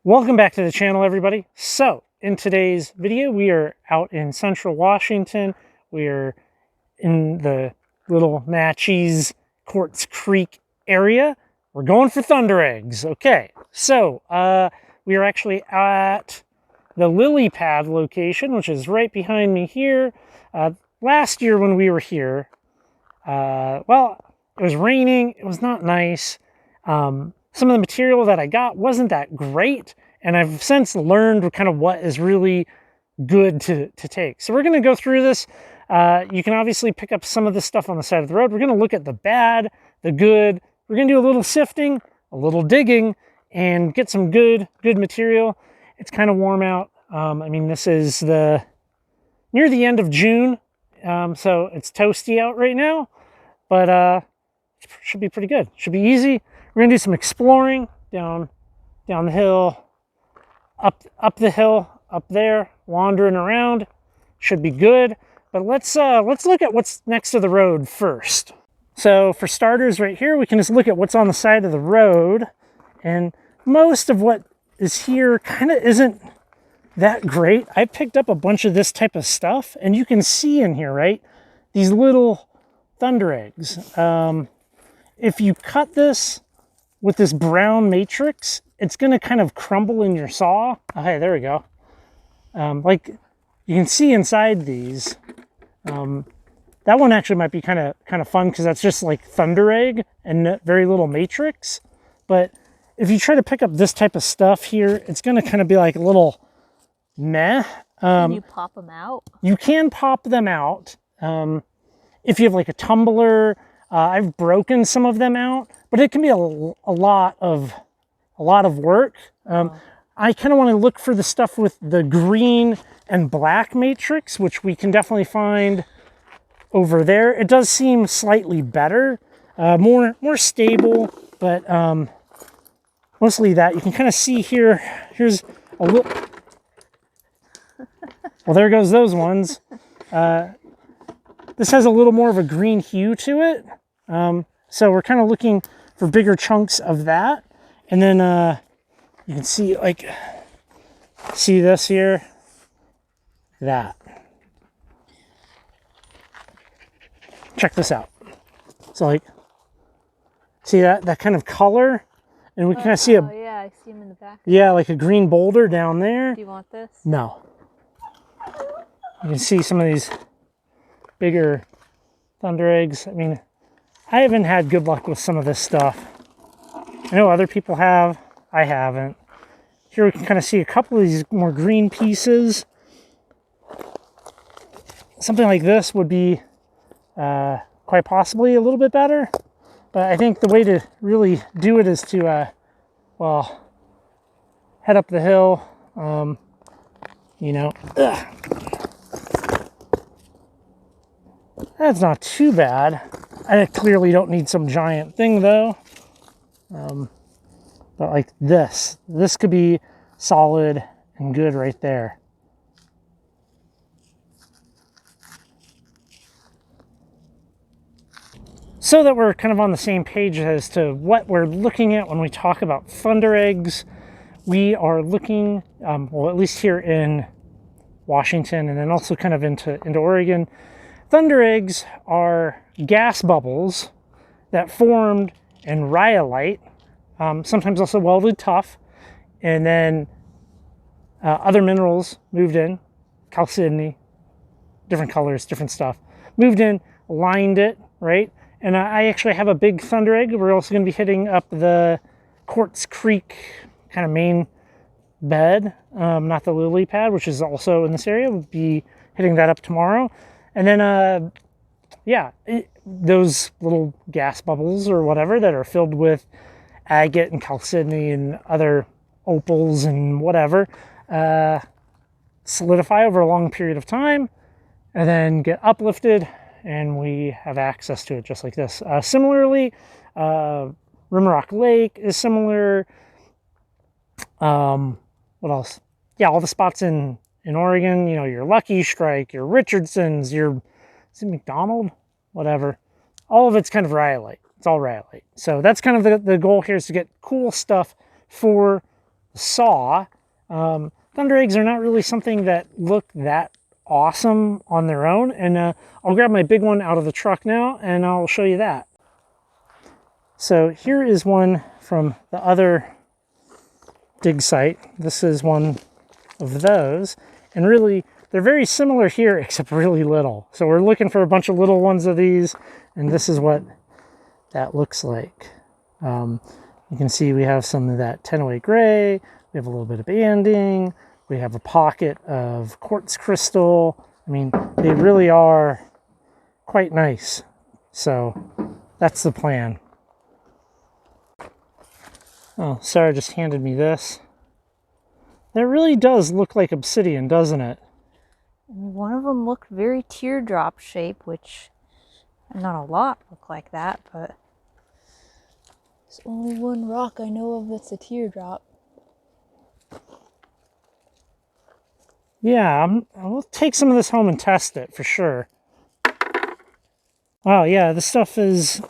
Welcome back to the channel, everybody. So, in today's video, we are out in central Washington. We are in the Little Natchez Quartz Creek area. We're going for thundereggs. Okay, so we are actually at the Lily Pad location, which is right behind me here. Last year when we were here, well, it was raining. It was not nice. Some of the material that I got wasn't that great, and I've since learned kind of what is really good to take. So we're going to go through this. You can obviously pick up some of the stuff on the side of the road. We're going to look at the bad, the good. We're going to do a little sifting, a little digging, and get some good material. It's kind of warm out. I mean, this is near the end of June, so it's toasty out right now, but it should be pretty good. Should be easy. We're gonna do some exploring down the hill, up the hill, up there, wandering around. Should be good. But let's look at what's next to the road first. So for starters, right here, we can just look at what's on the side of the road, and most of what is here kind of isn't that great. I picked up a bunch of this type of stuff, and you can see in here, right, these little thundereggs. If you cut this with this brown matrix, it's going to kind of crumble in your saw. Oh, hey, there we go. Like you can see inside these. That one actually might be kind of fun because that's just like thunderegg and very little matrix. But if you try to pick up this type of stuff here, it's going to kind of be like a little meh. Can you pop them out? You can pop them out. If you have like a tumbler, I've broken some of them out, but it can be a lot of work. I kind of want to look for the stuff with the green and black matrix, which we can definitely find over there. It does seem slightly better, more stable, but mostly that. You can kind of see here. Here's a little. Well, there goes those ones. This has a little more of a green hue to it. So we're kind of looking for bigger chunks of that. And then you can see, see this here? That. Check this out. So see that kind of color? And we kind of see Oh yeah, I see them in the back. Yeah, like a green boulder down there. Do you want this? No. You can see some of these bigger thundereggs. I mean, I haven't had good luck with some of this stuff. I know other people have. I haven't. Here we can kind of see a couple of these more green pieces. Something like this would be quite possibly a little bit better. But I think the way to really do it is to, well, head up the hill. You know, that's not too bad. I clearly don't need some giant thing though. But like this could be solid and good right there. So that we're kind of on the same page as to what we're looking at when we talk about thundereggs, we are looking, well, at least here in Washington and then also kind of into Oregon. Thundereggs are gas bubbles that formed in rhyolite, sometimes also welded tough, and then other minerals moved in, chalcedony, different colors, different stuff, moved in, lined it, right? And I actually have a big thunderegg. We're also going to be hitting up the Quartz Creek kind of main bed, not the Lily Pad, which is also in this area. We'll be hitting that up tomorrow. And then, yeah, those little gas bubbles or whatever that are filled with agate and chalcedony and other opals and whatever solidify over a long period of time and then get uplifted, and we have access to it just like this. Similarly, Rimrock Lake is similar. What else? Yeah, all the spots in Oregon, you know, your Lucky Strike, your Richardson's, your, is it McDonald? Whatever. All of it's kind of rhyolite. It's all rhyolite. So that's kind of the goal here, is to get cool stuff for saw. Thunder eggs are not really something that look that awesome on their own, and I'll grab my big one out of the truck now and I'll show you that. So here is one from the other dig site. This is one of those, and really they're very similar here except really little. So we're looking for a bunch of little ones of these, and this is what that looks like. You can see we have some of that 1008 gray, we have a little bit of banding, we have a pocket of quartz crystal. I mean, they really are quite nice. So that's the plan. Oh, Sarah just handed me this. That really does look like obsidian, doesn't it? One of them looked very teardrop shape, which not a lot look like that, but there's only one rock I know of that's a teardrop. Yeah, I'll take some of this home and test it for sure. Wow, yeah, this stuff is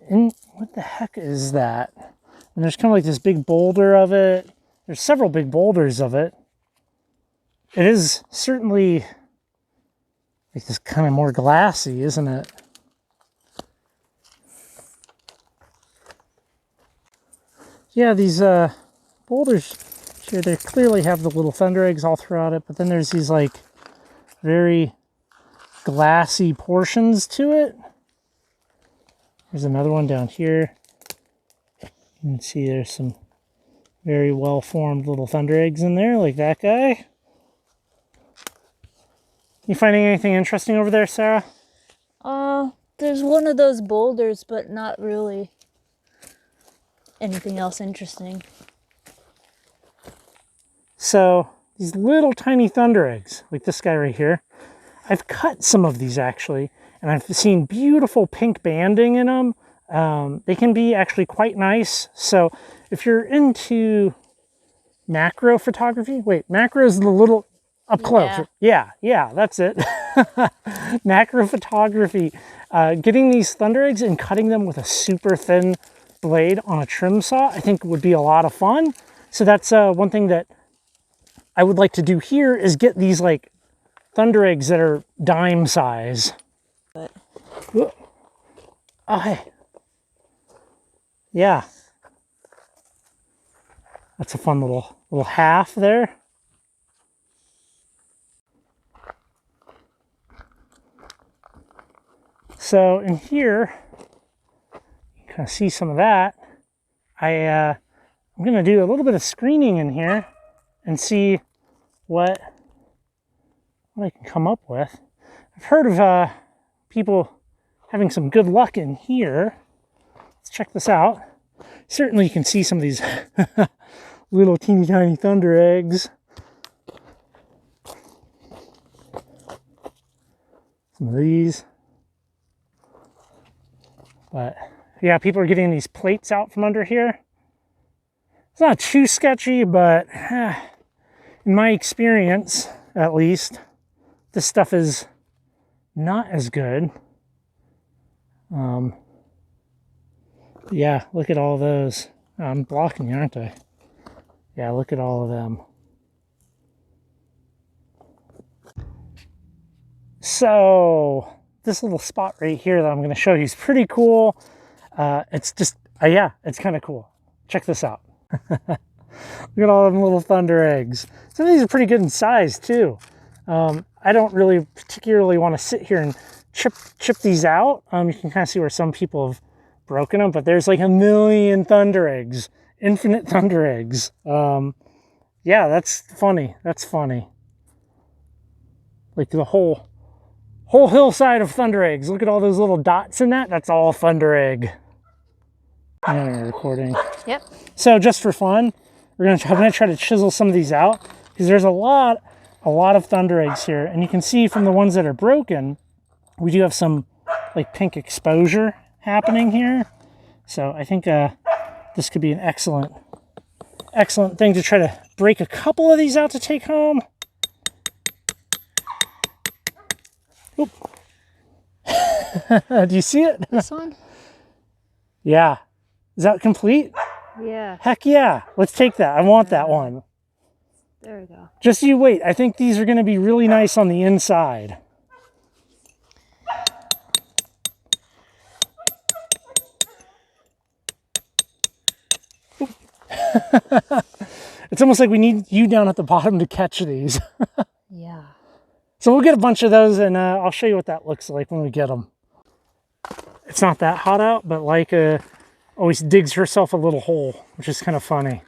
in, what the heck is that? And there's kind of like this big boulder of it. There's several big boulders of it. It is certainly like this kind of more glassy, isn't it? Yeah, these boulders here, they clearly have the little thunder eggs all throughout it, but then there's these like very glassy portions to it. There's another one down here. You can see there's some very well-formed little thunder eggs in there, like that guy. You finding anything interesting over there, Sarah? There's one of those boulders, but not really anything else interesting. So these little tiny thunder eggs, like this guy right here, I've cut some of these actually, and I've seen beautiful pink banding in them. They can be actually quite nice. So if you're into macro photography, wait, macro is the little up close. Yeah, that's it. Macro photography. Getting these thunder eggs and cutting them with a super thin blade on a trim saw, I think would be a lot of fun. So that's one thing that I would like to do here is get these like thunder eggs that are dime size. But yeah, that's a fun little half there. So in here, you kind of see some of that. I'm going to do a little bit of screening in here and see what I can come up with. I've heard of people having some good luck in here. Let's check this out. Certainly you can see some of these little teeny tiny thunder eggs. Some of these. But yeah, people are getting these plates out from under here. It's not too sketchy, but in my experience, at least, this stuff is not as good. Yeah, look at all those. I'm blocking you, aren't I? Yeah, look at all of them. So this little spot right here that I'm going to show you is pretty cool. It's just, yeah, it's kind of cool. Check this out. Look at all them little thunder eggs. Some of these are pretty good in size too. I don't really particularly want to sit here and chip these out. You can kind of see where some people have broken them, but there's like a million thunder eggs, infinite thunder eggs. Yeah, that's funny. That's funny. Like the whole hillside of thunder eggs. Look at all those little dots in that. That's all thunder egg. Yeah, we're recording. Yep. So just for fun, I'm gonna try to chisel some of these out because there's a lot of thunder eggs here, and you can see from the ones that are broken, we do have some like pink exposure happening here. So I think this could be an excellent thing to try to break a couple of these out to take home. Oop. Do you see it? This one? Yeah. Is that complete? Yeah. Heck yeah, let's take that. I want that one. There we go. Just you wait. I think these are going to be really nice on the inside. It's almost like we need you down at the bottom to catch these. Yeah. So we'll get a bunch of those, and I'll show you what that looks like when we get them. It's not that hot out, but Leica always digs herself a little hole, which is kind of funny.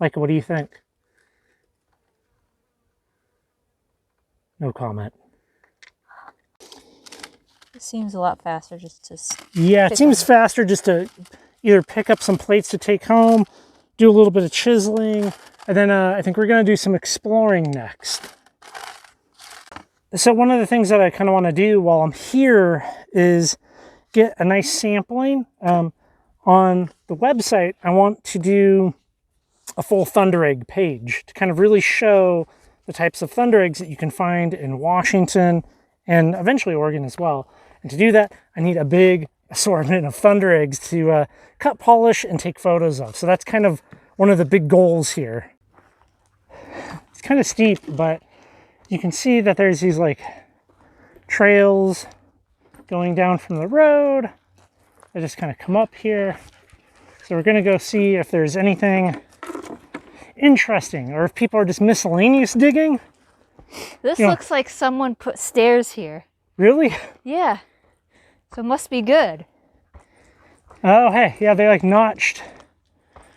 Leica, what do you think? No comment. It seems a lot faster just to... Yeah, it seems faster just to either pick up some plates to take home, do a little bit of chiseling, and then I think we're going to do some exploring next. So one of the things that I kind of want to do while I'm here is get a nice sampling. On the website, I want to do a full Thunderegg page to kind of really show the types of Thundereggs that you can find in Washington and eventually Oregon as well. And to do that, I need a big assortment of Thundereggs to cut, polish, and take photos of. So that's kind of one of the big goals here. It's kind of steep, but you can see that there's these like trails going down from the road. They just kind of come up here. So we're gonna go see if there's anything interesting or if people are just miscellaneous digging. This looks like someone put stairs here. Really? Yeah. So it must be good. Oh, hey, yeah, they like notched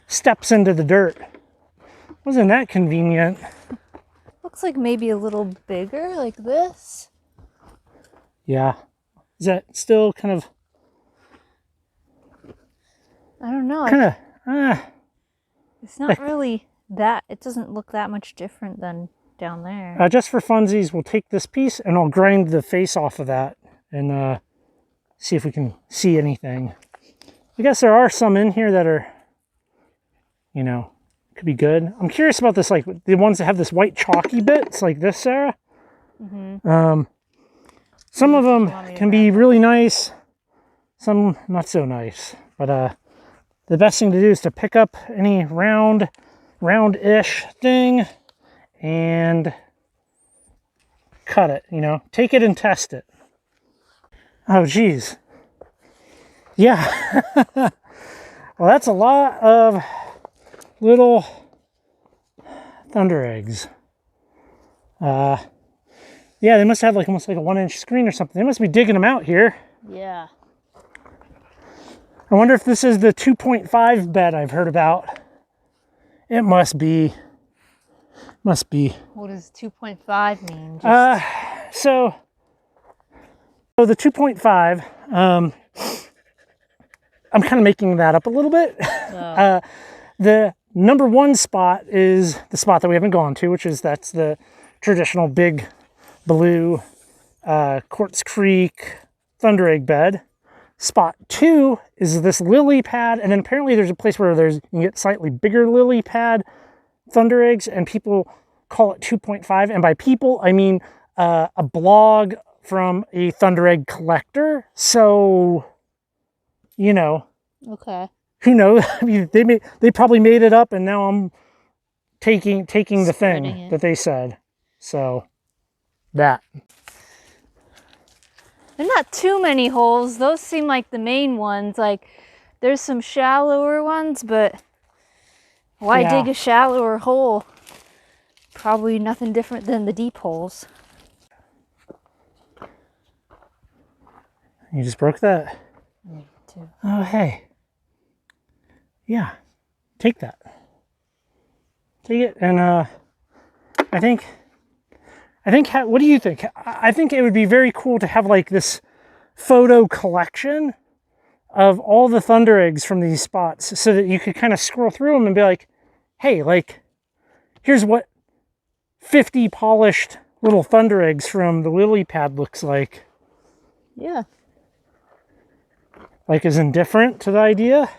steps into the dirt. Wasn't that convenient? Looks like maybe a little bigger, like this. Yeah. Is that still kind of... I don't know. Kind of... It's not really that... It doesn't look that much different than down there. Just for funsies, we'll take this piece and I'll grind the face off of that and see if we can see anything. I guess there are some in here that are, you know, could be good. I'm curious about this, like the ones that have this white chalky bits, like this, Sarah. Mm-hmm. Some of them can be really nice, some not so nice. But the best thing to do is to pick up any round-ish thing and cut it, you know, take it and test it. Oh, geez. Yeah. Well, that's a lot of little Thundereggs. Yeah, they must have like almost like a 1-inch screen or something. They must be digging them out here. Yeah. I wonder if this is the 2.5 bed I've heard about. It must be. Must be. What does 2.5 mean? So the 2.5, I'm kind of making that up a little bit. Oh. The number one spot is the spot that we haven't gone to, that's the traditional big blue Quartz Creek Thunderegg bed. Spot 2 is this Lily Pad, and then apparently there's a place where you can get slightly bigger Lily Pad Thundereggs, and people call it 2.5. And by people, I mean a blog from a Thunderegg collector. So, you know. Okay. Who knows? I mean, they probably made it up, and now I'm taking the thing that they said. So, that. There are not too many holes. Those seem like the main ones. Like, there's some shallower ones, but why dig a shallower hole? Probably nothing different than the deep holes. You just broke that? Me too. Oh, hey. Yeah, take that. Take it, and I think, what do you think? I think it would be very cool to have like this photo collection of all the Thundereggs from these spots so that you could kind of scroll through them and be like, hey, like, here's what 50 polished little Thundereggs from the Lily Pad looks like. Yeah. Like, is indifferent to the idea?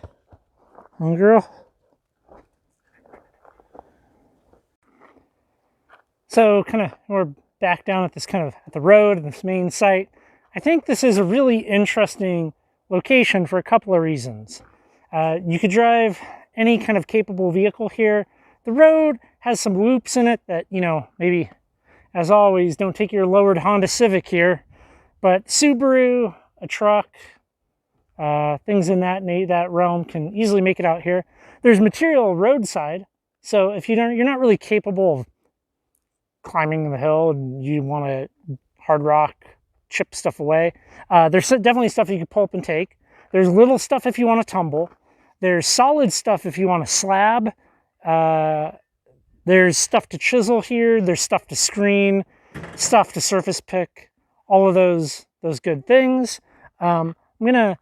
Oh, girl. So we're back down at this at the road, this main site. I think this is a really interesting location for a couple of reasons. You could drive any kind of capable vehicle here. The road has some loops in it that, you know, maybe, as always, don't take your lowered Honda Civic here. But Subaru, a truck, things in that realm can easily make it out here. There's material roadside, so if you're not really capable of climbing the hill and you want to hard rock, chip stuff away, there's definitely stuff you can pull up and take. There's little stuff if you want to tumble. There's solid stuff if you want to slab. There's stuff to chisel here. There's stuff to screen, stuff to surface pick, all of those good things. I'm going to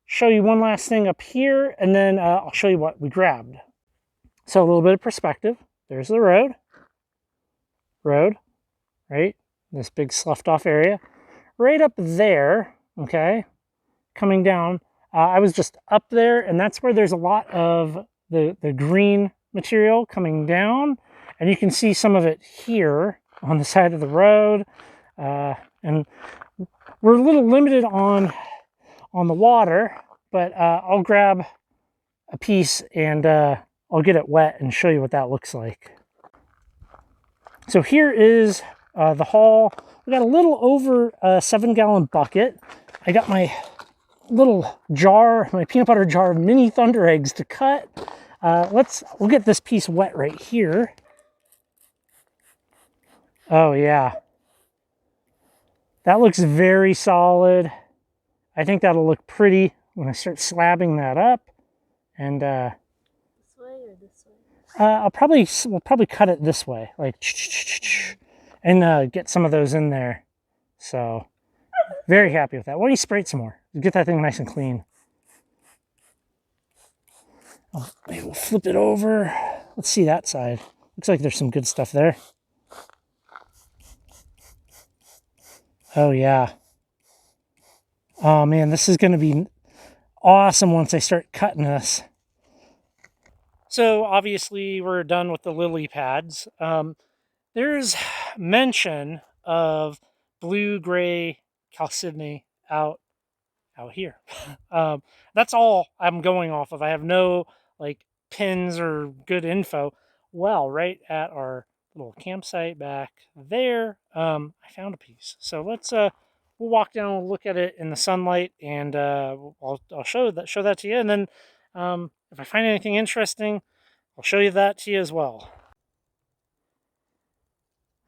show you one last thing up here, and then I'll show you what we grabbed. So a little bit of perspective. There's the road, right? This big sloughed off area. Right up there, okay, coming down, I was just up there, and that's where there's a lot of the green material coming down, and you can see some of it here on the side of the road, and we're a little limited on the water, but I'll grab a piece and I'll get it wet and show you what that looks like. So here is the haul. We got a little over a 7-gallon bucket. I got my little jar, my peanut butter jar of mini Thunder Eggs to cut. We'll get this piece wet right here. Oh yeah. That looks very solid. I think that'll look pretty when I start slabbing that up. And this way or this way? we'll probably cut it this way, like, and get some of those in there. So very happy with that. Why don't you spray it some more? Get that thing nice and clean. Maybe we'll flip it over. Let's see that side. Looks like there's some good stuff there. Oh yeah. Oh man, this is going to be awesome once I start cutting this. So obviously we're done with the lily pads. There's mention of blue-gray chalcedony out here. That's all I'm going off of. I have no like pins or good info. Well, right at our little campsite back there, I found a piece. So let's we'll walk down, we'll look at it in the sunlight, and I'll show that to you. And then if I find anything interesting, I'll show you that to you as well.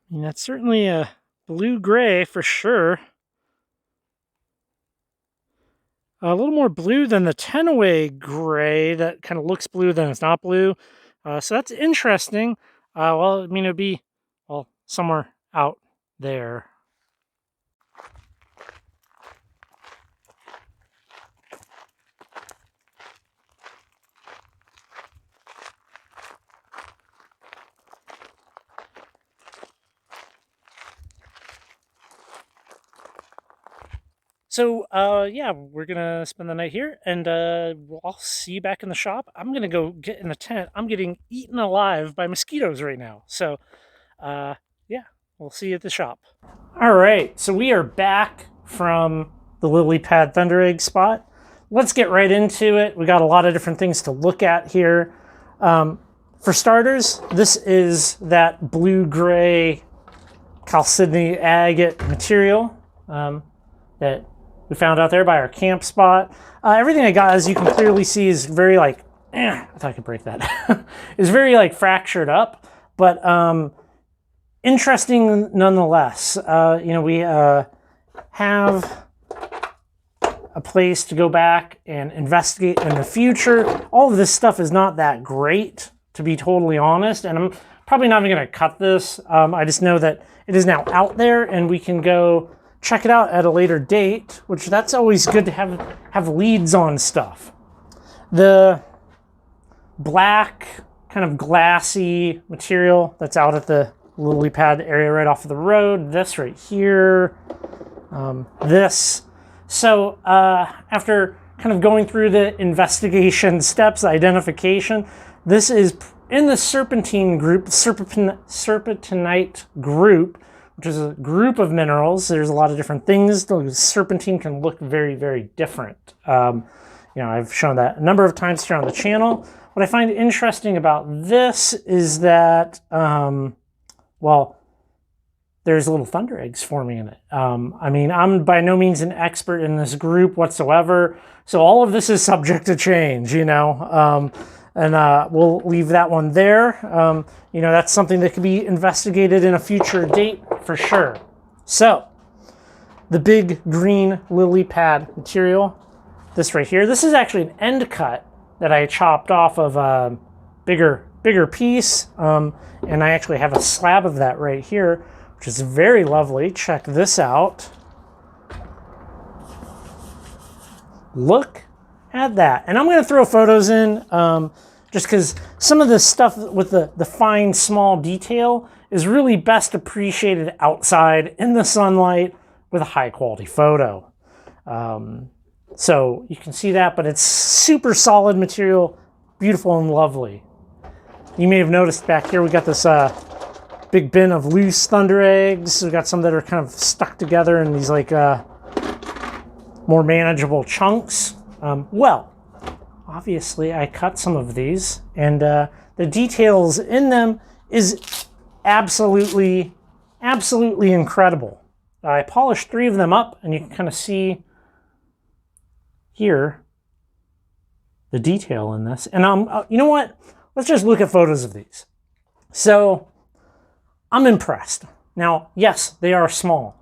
I mean, that's certainly a blue-gray for sure. A little more blue than the 10-away gray that kind of looks blue then it's not blue. So that's interesting. Well, I mean, it would be, well, somewhere out there. So, yeah, we're going to spend the night here, and I'll see you back in the shop. I'm going to go get in the tent. I'm getting eaten alive by mosquitoes right now. So, yeah, we'll see you at the shop. All right, so we are back from the Lily Pad Thundereggs spot. Let's get right into it. We got a lot of different things to look at here. For starters, this is that blue-gray chalcedony agate material that we found out there by our camp spot. Everything I got, as you can clearly see, is very like, I thought I could break that. Is very like fractured up, but interesting nonetheless. You know, we have a place to go back and investigate in the future. All of this stuff is not that great, to be totally honest, and I'm probably not even going to cut this. I just know that it is now out there, and we can go check it out at a later date, which that's always good to have leads on stuff. The black kind of glassy material that's out at the lily pad area right off of the road, this right here, this. So after kind of going through the investigation steps, identification, this is in the serpentine group, serpentinite group, which is a group of minerals. There's a lot of different things. The serpentine can look very, very different. You know, I've shown that a number of times here on the channel. What I find interesting about this is that, well, there's little thunder eggs forming in it. I mean, I'm by no means an expert in this group whatsoever, so all of this is subject to change, you know, and we'll leave that one there. You know, that's something that could be investigated in a future date for sure. So, the big green lily pad material, this right here, this is actually an end cut that I chopped off of a bigger piece, and I actually have a slab of that right here, which is very lovely. Check this out. Look at that. And I'm going to throw photos in just because some of the stuff with the fine, small detail is really best appreciated outside in the sunlight with a high quality photo. So you can see that, but it's super solid material, beautiful and lovely. You may have noticed back here we got this big bin of loose thunder eggs. We got some that are kind of stuck together in these like more manageable chunks. Well, obviously I cut some of these, and the details in them is absolutely incredible. I polished 3 of them up, and you can kind of see here the detail in this. And you know what? Let's just look at photos of these. So I'm impressed. Now, yes, they are small.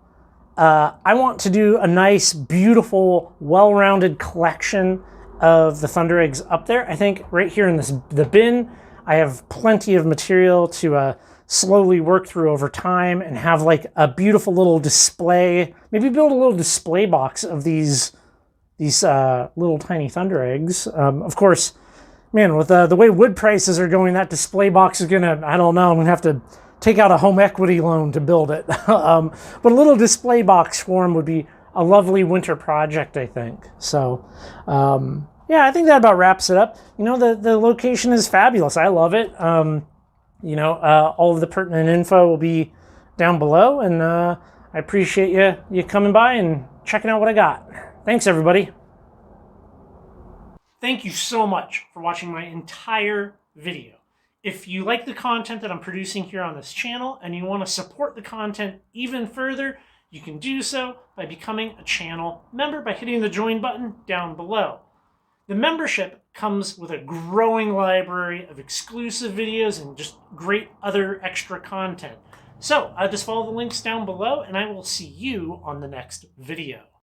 I want to do a nice, beautiful, well-rounded collection of the thunder eggs up there. I think right here in the bin, I have plenty of material to slowly work through over time and have like a beautiful little display. Maybe build a little display box of these little tiny thunder eggs. Of course, man, with the way wood prices are going, that display box is gonna, I don't know, I'm gonna have to take out a home equity loan to build it. But a little display box for them would be a lovely winter project, I think. So, yeah, I think that about wraps it up. You know, the location is fabulous. I love it. You know, all of the pertinent info will be down below, and I appreciate you coming by and checking out what I got. Thanks, everybody. Thank you so much for watching my entire video. If you like the content that I'm producing here on this channel and you want to support the content even further, you can do so by becoming a channel member by hitting the join button down below. The membership comes with a growing library of exclusive videos and just great other extra content. So just follow the links down below, and I will see you on the next video.